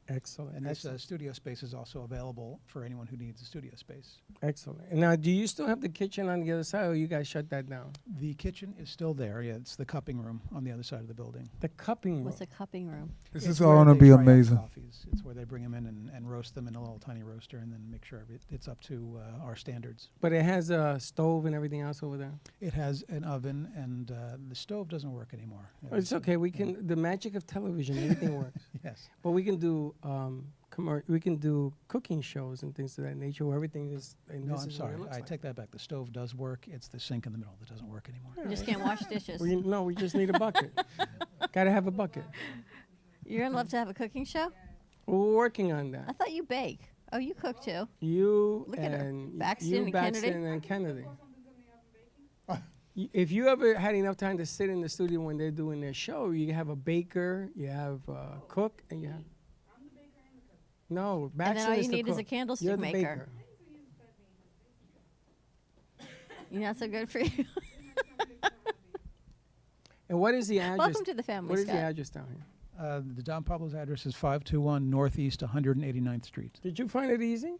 Excellent. And this excellent. studio space is also available for anyone who needs a studio space. Excellent. And now, do you still have the kitchen on the other side, or you guys shut that down? The kitchen is still there. Yeah, it's the cupping room on the other side of the building. The cupping room. What's a cupping room? This It's is where going to they be try out amazing. coffees. It's where they bring them in and roast them in a little tiny roaster and then make sure it's up to our standards. But it has a stove and everything else over there. It has an oven, and the stove doesn't work anymore. It's okay. We can. The magic of television. Everything works. Yes. But we can do. We can do cooking shows and things of that nature where everything is. And No, this I'm is what it sorry. looks I like. take that back. The stove does work. It's the sink in the middle that doesn't work anymore. You just can't wash dishes. We just need a bucket. Got to have a bucket. You're in love to have a cooking show? We're working on I that. thought you bake. Oh, you cook too. You Look at her. and Baxton you, and Baxton Kennedy. and Kennedy. If you ever had enough time to sit in the studio when they're doing their show, you have a baker, you have a cook, and you have. No, And Baxton then all you is the need is a cook. candlestick You're the maker. You're not so good for you. And what is the address? Welcome to the family, What is the Scott. address down here? The Don Pablo's address is 521 Northeast 189th Street. Did you find it easy?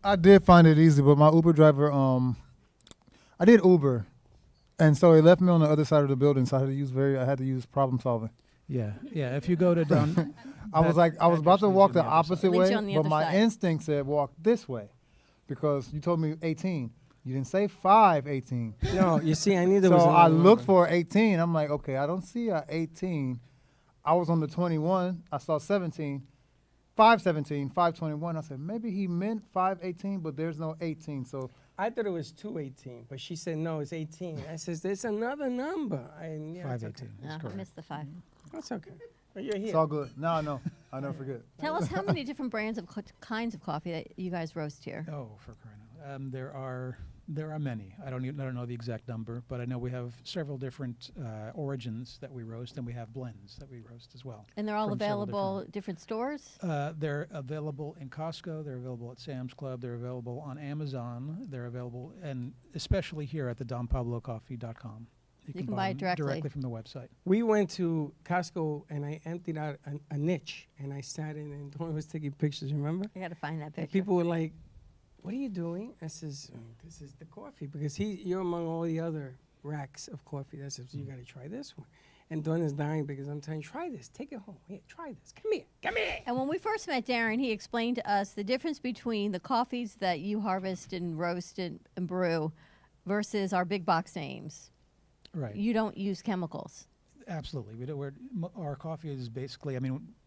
I did find it easy, but my Uber driver, I did Uber, and so he left me on the other side of the building, so I had to use problem solving. Yeah, yeah. If you go to Don, I was about to walk the opposite Leaves way, you on the but other my side. instinct said walk this way, because you told me 18. You didn't say 518. No, you see, I knew there So was. I another looked number. for 18. I'm like, okay, I don't see a 18. I was on the 21. I saw 17, 517, 521. I said maybe he meant 518, but there's no 18. So I thought it was 218, but she said no, it's 18. I says there's another number. And yeah, it's 518. okay. That's I correct. missed the 5. That's okay. But you're it's here. all good. No, I never forget. Tell us how many different brands of kinds of coffee that you guys roast here. Oh, for crying out! There are many. I don't know the exact number, but I know we have several different origins that we roast, and we have blends that we roast as well. And they're all from several available at different stores? They're available in Costco. They're available at Sam's Club. They're available on Amazon. They're available, and especially here at the DonPabloCoffee.com. You can buy it them directly. from the website. We went to Costco and I emptied out a niche and I sat in and Dawn was taking pictures. Remember? I got to find that And picture. people were like, "What are you doing?" I says, "This is the coffee because you're among all the other racks of coffee." I says, "You got to try this one." And Dawn is dying because I'm telling, "Try this. Take it home. Here, try this. Come here. Come here." And when we first met Darren, he explained to us the difference between the coffees that you harvest and roast and brew versus our big box names. Right. You don't use chemicals. Absolutely. Our coffee is basically,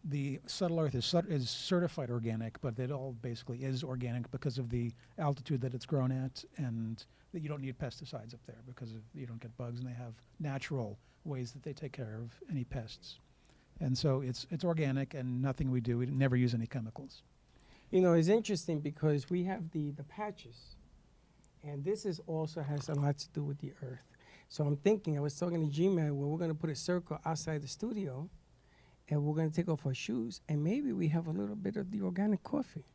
the Subtle Earth is certified organic, but it all basically is organic because of the altitude that it's grown at, and that you don't need pesticides up there because you don't get bugs, and they have natural ways that they take care of any pests. And so it's organic, and nothing we do, we never use any chemicals. You know, it's interesting because we have the patches, and this is also has a lot to do with the earth. So I'm thinking, I was talking to G-Man, where we're going to put a circle outside the studio, and we're going to take off our shoes, and maybe we have a little bit of the organic coffee.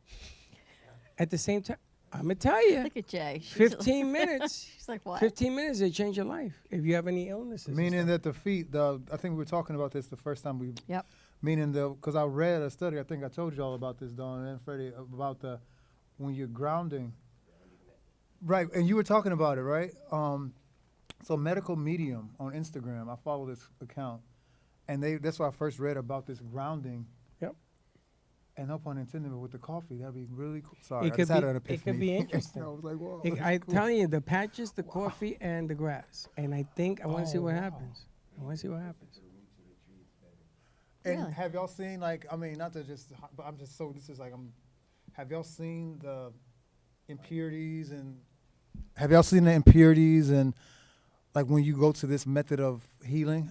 At the same time, I'm gonna tell you. Look at Jay. She's 15 minutes. She's like, what? 15 minutes, they change your life if you have any illnesses. and Meaning stuff. that the feet, I think we were talking about this the first time we. Yep. Meaning because I read a study, I think I told you all about this, Dawn and Freddie, about when you're grounding. Right, and you were talking about it, right? So Medical Medium on Instagram, I follow this account, and that's why I first read about this grounding. Yep. And no pun intended, but with the coffee, that'd be really cool. Sorry, It I could just had be- an it could epiphany. be interesting. I was like, whoa. I'm telling you, the patches, the coffee, and the grass. And I think I want to see what happens. I want to see what happens. And Really? have y'all seen, like, I mean, not to just, but I'm just so, this is like, have y'all seen the impurities and, like, when you go to this method of healing,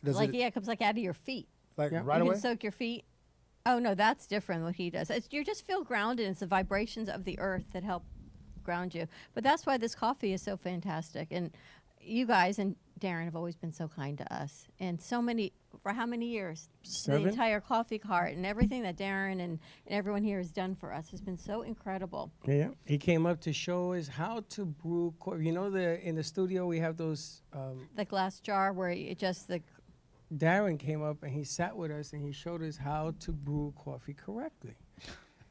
does Like, it, yeah, it comes like out of your feet. like, Yeah. right you away? can soak your feet. Oh, no, that's different what he does. You just feel grounded. It's the vibrations of the earth that help ground you. But that's why this coffee is so fantastic. And you guys and Darren have always been so kind to us. And so many, for how many years? 7? The entire coffee cart and everything that Darren and everyone here has done for us has been so incredible. Yeah, he came up to show us how to brew coffee. You know, in the studio we have those. The glass jar where it just the Darren came up and he sat with us and he showed us how to brew coffee correctly,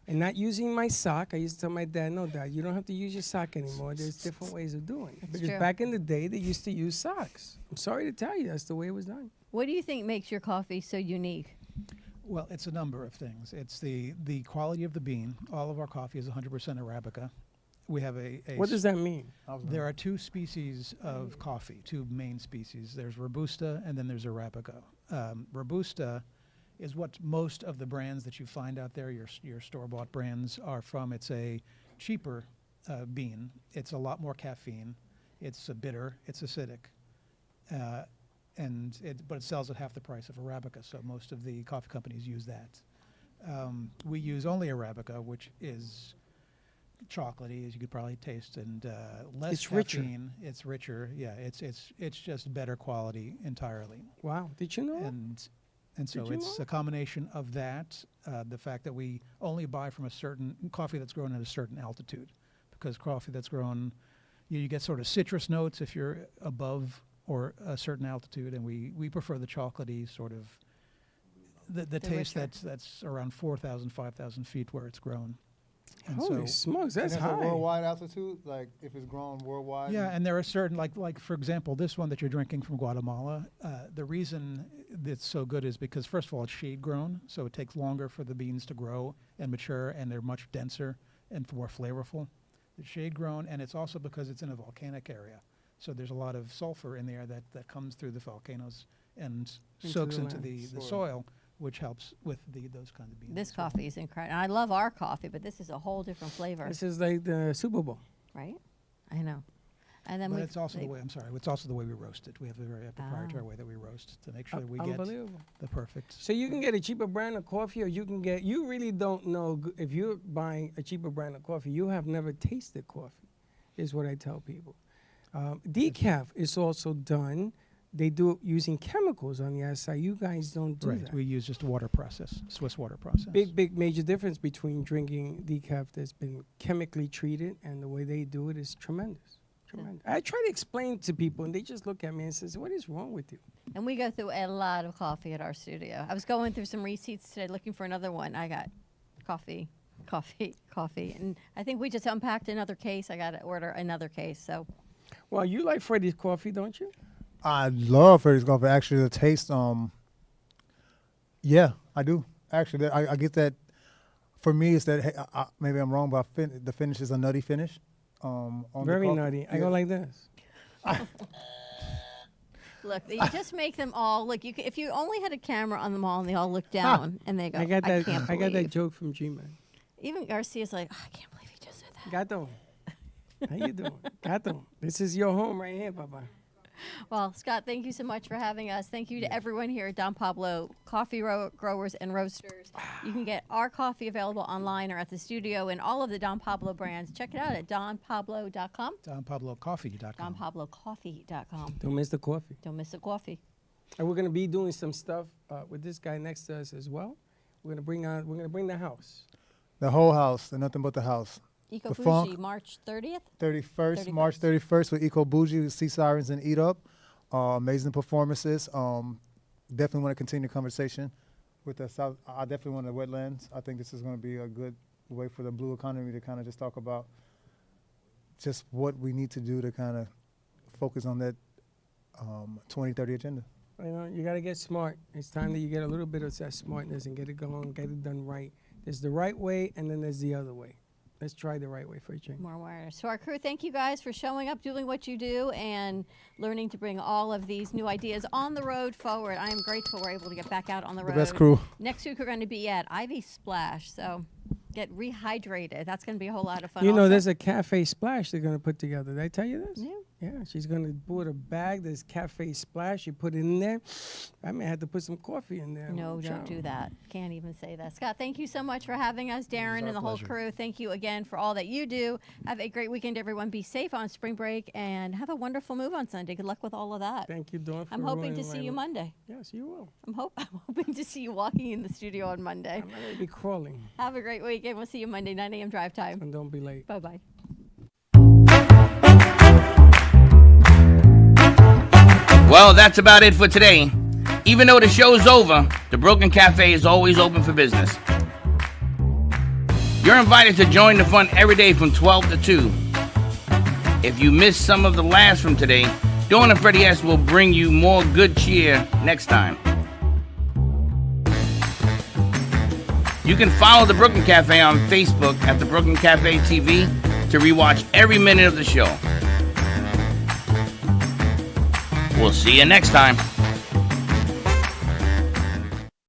and not using my sock. I used to tell my dad, "No, Dad, you don't have to use your sock anymore. There's different ways of doing it." Because true. back in the day, they used to use socks. I'm sorry to tell you, that's the way it was done. What do you think makes your coffee so unique? Well, it's a number of things. It's the quality of the bean. All of our coffee is 100% Arabica. We have a What does that mean? There are two species of coffee, two main species. There's Robusta and then there's Arabica. Robusta is what most of the brands that you find out there, your store-bought brands, are from. It's a cheaper bean. It's a lot more caffeine. It's bitter. It's acidic. But it sells at half the price of Arabica, so most of the coffee companies use that. We use only Arabica, which is chocolatey, as you could probably taste, and less It's richer. caffeine. It's richer. Yeah, it's just better quality entirely. Wow, did you know? And so Did you it's know? a combination of that, the fact that we only buy from a certain coffee that's grown at a certain altitude, because coffee that's grown, you get sort of citrus notes if you're above or a certain altitude, and we prefer the chocolatey sort of the taste richer. that's around 4,000, 5,000 feet where it's grown. And Holy smokes, that's And it's a high. worldwide altitude, like if it's grown worldwide. Yeah, and there are certain, like for example, this one that you're drinking from Guatemala, the reason it's so good is because, first of all, it's shade grown, so it takes longer for the beans to grow and mature, and they're much denser and more flavorful. It's shade grown, and it's also because it's in a volcanic area. So there's a lot of sulfur in there that comes through the volcanoes and soaks the into land. the soil, which helps with those kinds of beans. This coffee is incredible. I love our coffee, but this is a whole different flavor, This is like the Super Bowl. right? I know. And then But we it's also the way, I'm sorry, it's also the way we roast it. We have a very proprietary way that we roast to make sure that we get Unbelievable. the perfect. So you can get a cheaper brand of coffee, or you really don't know if you're buying a cheaper brand of coffee, you have never tasted coffee, is what I tell people. Decaf is also done. They do it using chemicals on the outside. You guys don't do Right, that. we use just a water process, Swiss water process. Big major difference between drinking decaf that's been chemically treated and the way they do it is tremendous. Tremendous. I try to explain to people and they just look at me and says, "What is wrong with you?" And we go through a lot of coffee at our studio. I was going through some receipts today looking for another one. I got coffee. And I think we just unpacked another case. I got to order another case. So Well, you like Freddie's coffee, don't you? I love Freddie's coffee. Actually, the taste, yeah, I do. Actually, I get that. For me, it's that, maybe I'm wrong, but the finish is a nutty finish. On the Very coffee. nutty. I Yeah. go like this. look, you just make them all look. If you only had a camera on them all and they all look down and they go, I got that. can't I got that believe." joke from G-Man. Even Garcia's like, "Oh, I can't believe he just said that." Gato, how you doing? Gato, this is your home right here, Papa. Well, Scott, thank you so much for having us. Thank you to everyone here at Don Pablo Coffee Growers and Roasters. You can get our coffee available online or at the studio and all of the Don Pablo brands. Check it out at donpablo.com. DonPabloCoffee.com. DonPabloCoffee.com. Don't miss the coffee. Don't miss the coffee. And we're gonna be doing some stuff with this guy next to us as well. We're gonna bring the house. The whole house, and nothing but the house. Eco the Bougie, funk. March 30th? 31st, March 31st with Eco Bougie, Sea Sirens, and Eat Up. Amazing performances. Definitely want to continue the conversation with the South. I definitely want the wetlands. I think this is going to be a good way for the blue economy to kind of just talk about just what we need to do to kind of focus on that 2030 agenda. You know, you got to get smart. It's time that you get a little bit of that smartness and get it going, get it done right. There's the right way, and then there's the other way. Let's try the right way for a change. More awareness. To our crew, thank you guys for showing up, doing what you do, and learning to bring all of these new ideas on the road forward. I am grateful we're able to get back out on the road. The best crew. Next week, we're going to be at Ivy Splash, so get rehydrated. That's going to be a whole lot of fun. You know, also. there's a cafe splash they're going to put together. Did I tell you this? Yeah. Yeah, she's going to put a bag. There's cafe splash. You put it in there. I may have to put some coffee in there. No, don't do that. Can't even say that. Scott, thank you so much for having us. Darren and the whole crew, thank you again for all that you do. Have a great weekend, everyone. Be safe on spring break and have a wonderful move on Sunday. Good luck with all of that. Thank you, Dawn. I'm hoping to see you Monday. Yes, you will. I'm hoping to see you walking in the studio on Monday. I'm going to be crawling. Have a great weekend. We'll see you Monday, 9 a.m. drive time. And don't be late. Bye-bye. Well, that's about it for today. Even though the show's over, the Brooklyn Cafe is always open for business. You're invited to join the fun every day from 12 to 2. If you missed some of the laughs from today, Dawn and Freddie S. will bring you more good cheer next time. You can follow the Brooklyn Cafe on Facebook at the Brooklyn Cafe TV to rewatch every minute of the show. We'll see you next time.